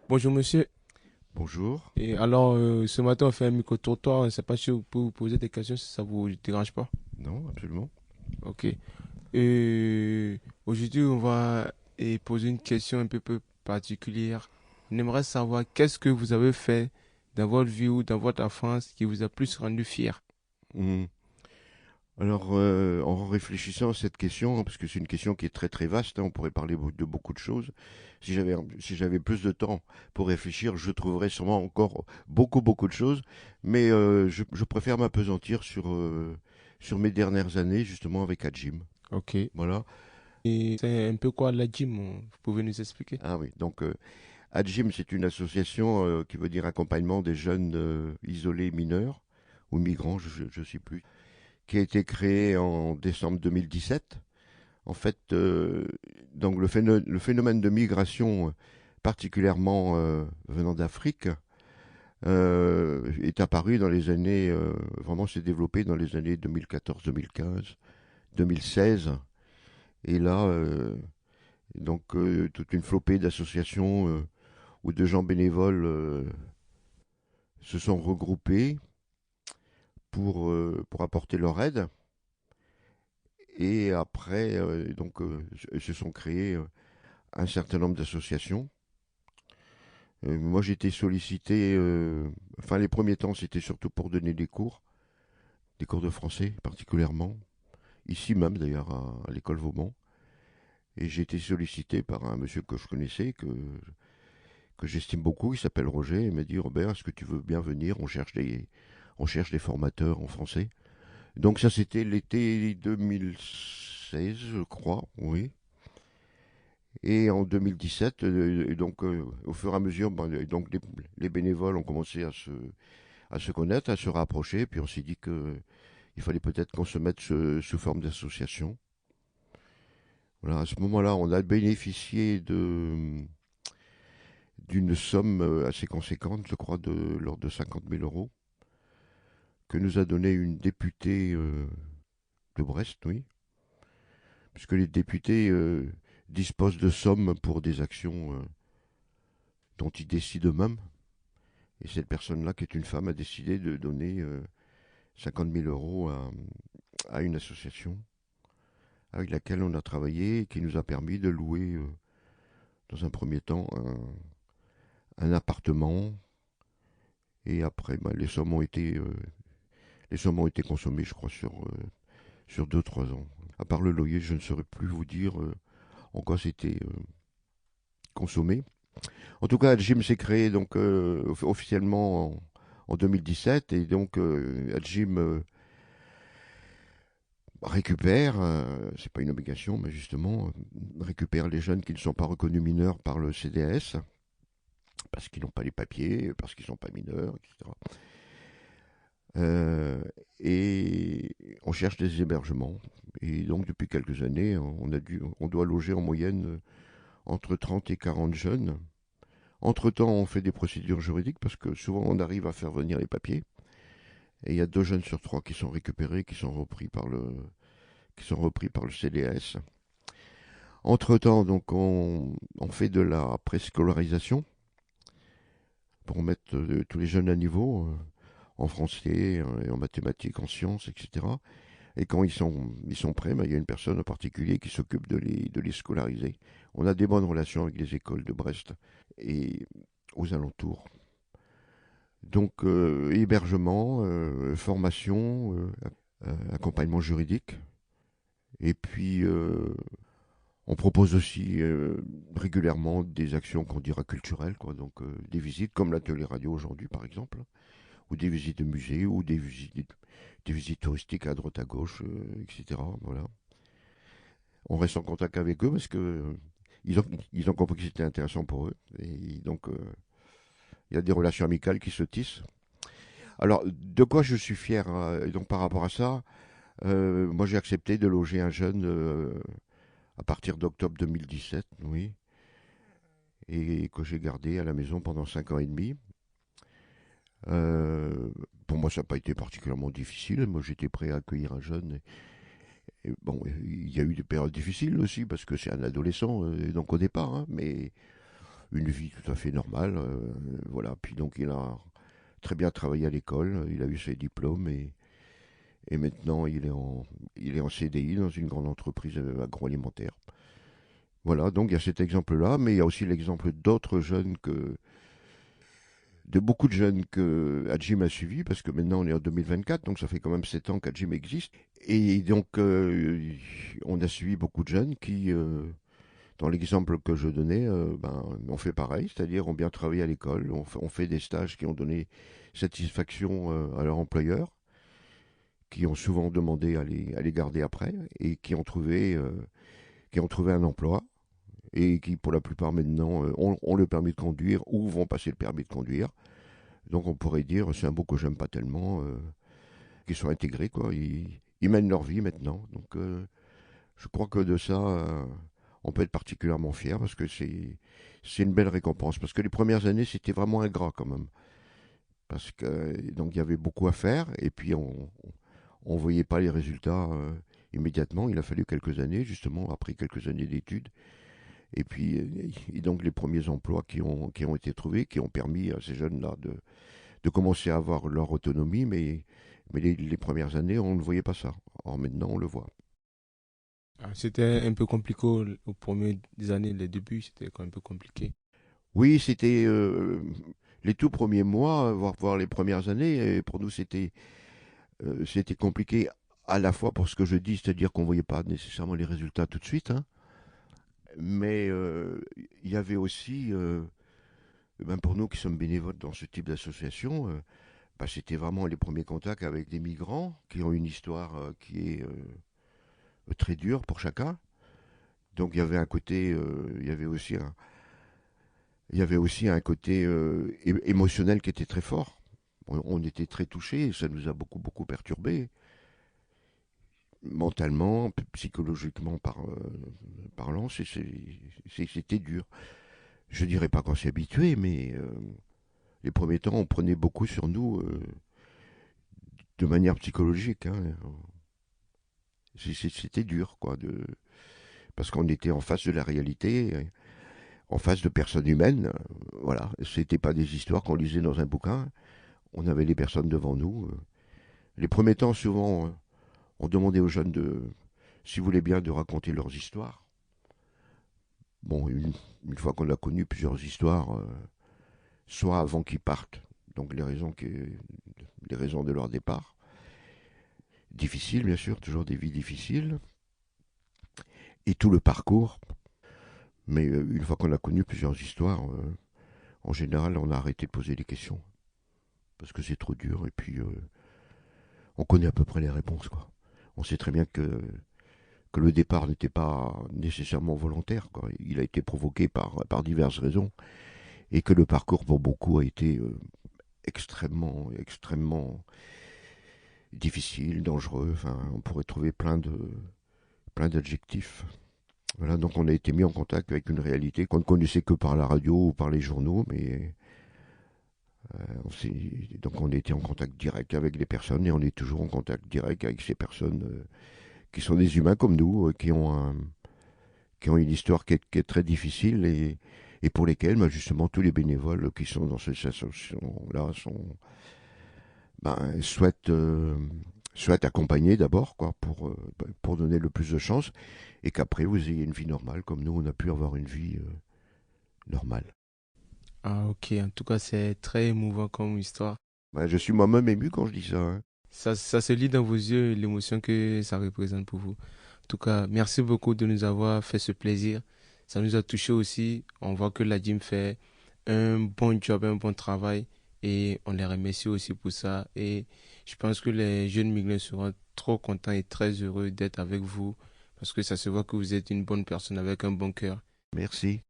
Bonjour monsieur. Bonjour. Et alors, ce matin, on fait un micro-trottoir. Je ne sais pas si vous pouvez vous poser des questions si ça vous dérange pas. Non, absolument. Ok. Aujourd'hui, on va poser une question un peu particulière. On aimerait savoir qu'est-ce que vous avez fait dans votre vie ou dans votre enfance qui vous a plus rendu fier. Hmm. Alors, en réfléchissant à cette question, hein, parce que c'est une question qui est très très vaste, hein, on pourrait parler de beaucoup de choses. Si j'avais plus de temps pour réfléchir, je trouverais sûrement encore beaucoup de choses. Mais je préfère m'apesantir sur mes dernières années, justement avec Adjim. Ok. Voilà. Et c'est un peu quoi la gym? Vous pouvez nous expliquer? Ah oui. Donc, Adjim, c'est une association qui veut dire accompagnement des jeunes isolés mineurs ou migrants, je ne sais plus, qui a été créée en décembre 2017. En fait, donc le phénomène de migration, particulièrement venant d'Afrique, est apparu dans les années, vraiment s'est développé dans les années 2014, 2015, 2016. Et là, toute une flopée d'associations ou de gens bénévoles se sont regroupés pour apporter leur aide. Et après, se sont créés un certain nombre d'associations. Moi, j'ai été sollicité, enfin les premiers temps, c'était surtout pour donner des cours de français particulièrement, ici même d'ailleurs à l'école Vauban. Et j'ai été sollicité par un monsieur que je connaissais, que j'estime beaucoup, qui s'appelle Roger, et m'a dit Robert, est-ce que tu veux bien venir? On cherche des formateurs en français. Donc ça, c'était l'été 2016, je crois, oui. Et en 2017, au fur et à mesure, les bénévoles ont commencé à se connaître, à se rapprocher, puis on s'est dit que il fallait peut-être qu'on se mette sous forme d'association. Voilà, à ce moment-là, on a bénéficié d'une somme assez conséquente, je crois, de l'ordre de 50 000 euros, que nous a donné une députée de Brest, oui, puisque les députés disposent de sommes pour des actions dont ils décident eux-mêmes. Et cette personne-là, qui est une femme, a décidé de donner 50 000 euros à une association avec laquelle on a travaillé et qui nous a permis de louer, dans un premier temps, un appartement. Et après, les sommes ont été consommées, je crois, sur 2 3 ans. À part le loyer, je ne saurais plus vous dire en quoi c'était consommé. En tout cas, Adjim s'est créé donc officiellement en 2017 et donc Adjim récupère, c'est pas une obligation, mais justement, récupère les jeunes qui ne sont pas reconnus mineurs par le CDS, parce qu'ils n'ont pas les papiers, parce qu'ils ne sont pas mineurs, etc. Et on cherche des hébergements. Et donc, depuis quelques années, on doit loger en moyenne entre 30 et 40 jeunes. Entre-temps, on fait des procédures juridiques, parce que souvent, on arrive à faire venir les papiers. Et il y a 2 jeunes sur 3 qui sont récupérés, qui sont repris par le CDS. Entre-temps, donc, on fait de la préscolarisation pour mettre tous les jeunes à niveau, en français, et en mathématiques, en sciences, etc. Et quand ils sont prêts, ben, il y a une personne en particulier qui s'occupe de les scolariser. On a des bonnes relations avec les écoles de Brest et aux alentours. Donc, hébergement, formation, accompagnement juridique. Et puis, on propose aussi régulièrement des actions qu'on dira culturelles, quoi. Donc, des visites comme l'atelier radio aujourd'hui, par exemple, ou des visites de musées, ou des visites touristiques à droite à gauche, etc. Voilà. On reste en contact avec eux parce que ils ont compris que c'était intéressant pour eux. Et donc, il y a des relations amicales qui se tissent. Alors, de quoi je suis fier, et donc par rapport à ça, moi j'ai accepté de loger un jeune à partir d'octobre 2017, oui, et que j'ai gardé à la maison pendant 5 ans et demi. Pour moi, ça n'a pas été particulièrement difficile. Moi, j'étais prêt à accueillir un jeune. Et bon, il y a eu des périodes difficiles aussi parce que c'est un adolescent, donc au départ, hein, mais une vie tout à fait normale. Voilà. Puis donc il a très bien travaillé à l'école, il a eu ses diplômes et maintenant il est en CDI dans une grande entreprise agroalimentaire. Voilà, donc il y a cet exemple-là, mais il y a aussi l'exemple d'autres jeunes de beaucoup de jeunes que Adjim a suivi, parce que maintenant on est en 2024, donc ça fait quand même 7 ans qu'Adjim existe. Et donc on a suivi beaucoup de jeunes qui, dans l'exemple que je donnais, on fait pareil, c'est-à-dire ont bien travaillé à l'école, on fait des stages qui ont donné satisfaction à leur employeur, qui ont souvent demandé à les garder après, et qui ont trouvé un emploi, et qui pour la plupart maintenant ont le permis de conduire ou vont passer le permis de conduire. Donc on pourrait dire, c'est un mot que j'aime pas tellement, qu'ils sont intégrés, quoi. Ils mènent leur vie maintenant. Donc je crois que de ça, on peut être particulièrement fier parce que c'est une belle récompense. Parce que les premières années, c'était vraiment ingrat quand même. Parce que donc il y avait beaucoup à faire et puis on voyait pas les résultats immédiatement. Il a fallu quelques années, justement, après quelques années d'études. Et puis, et donc les premiers emplois qui ont été trouvés, qui ont permis à ces jeunes-là de commencer à avoir leur autonomie, mais les premières années, on ne voyait pas ça. Or maintenant, on le voit. Ah, c'était un peu compliqué aux premières années, les débuts, c'était quand même un peu compliqué. Oui, c'était les tout premiers mois, voire les premières années, et pour nous, c'était compliqué à la fois pour ce que je dis, c'est-à-dire qu'on ne voyait pas nécessairement les résultats tout de suite, hein, mais il y avait aussi, pour nous qui sommes bénévoles dans ce type d'association, c'était vraiment les premiers contacts avec des migrants qui ont une histoire qui est très dure pour chacun. Donc il y avait un côté, il y avait aussi un côté émotionnel qui était très fort. On était très touchés, et ça nous a beaucoup perturbés, mentalement, psychologiquement parlant, c'était dur. Je dirais pas qu'on s'est habitué, mais les premiers temps, on prenait beaucoup sur nous de manière psychologique, hein. C'était dur, quoi, parce qu'on était en face de la réalité, en face de personnes humaines. Voilà, c'était pas des histoires qu'on lisait dans un bouquin. On avait les personnes devant nous. Les premiers temps, souvent, on demandait aux jeunes s'ils voulaient bien, de raconter leurs histoires. Bon, une fois qu'on a connu plusieurs histoires, soit avant qu'ils partent, donc les raisons de leur départ, difficiles bien sûr, toujours des vies difficiles, et tout le parcours. Mais une fois qu'on a connu plusieurs histoires, en général, on a arrêté de poser des questions parce que c'est trop dur. Et puis, on connaît à peu près les réponses, quoi. On sait très bien que le départ n'était pas nécessairement volontaire, quoi. Il a été provoqué par diverses raisons et que le parcours pour beaucoup a été extrêmement difficile, dangereux. Enfin, on pourrait trouver plein d'adjectifs. Voilà, donc on a été mis en contact avec une réalité qu'on ne connaissait que par la radio ou par les journaux, mais donc on était en contact direct avec les personnes et on est toujours en contact direct avec ces personnes qui sont des humains comme nous, qui ont une histoire qui est très difficile et pour lesquelles justement tous les bénévoles qui sont dans cette association-là souhaitent accompagner d'abord, quoi, pour donner le plus de chance et qu'après vous ayez une vie normale comme nous on a pu avoir une vie normale. Ah, ok, en tout cas, c'est très émouvant comme histoire. Je suis moi-même ému quand je dis ça, hein. Ça se lit dans vos yeux, l'émotion que ça représente pour vous. En tout cas, merci beaucoup de nous avoir fait ce plaisir. Ça nous a touché aussi. On voit que la gym fait un bon job, un bon travail. Et on les remercie aussi pour ça. Et je pense que les jeunes migrants seront trop contents et très heureux d'être avec vous. Parce que ça se voit que vous êtes une bonne personne avec un bon cœur. Merci.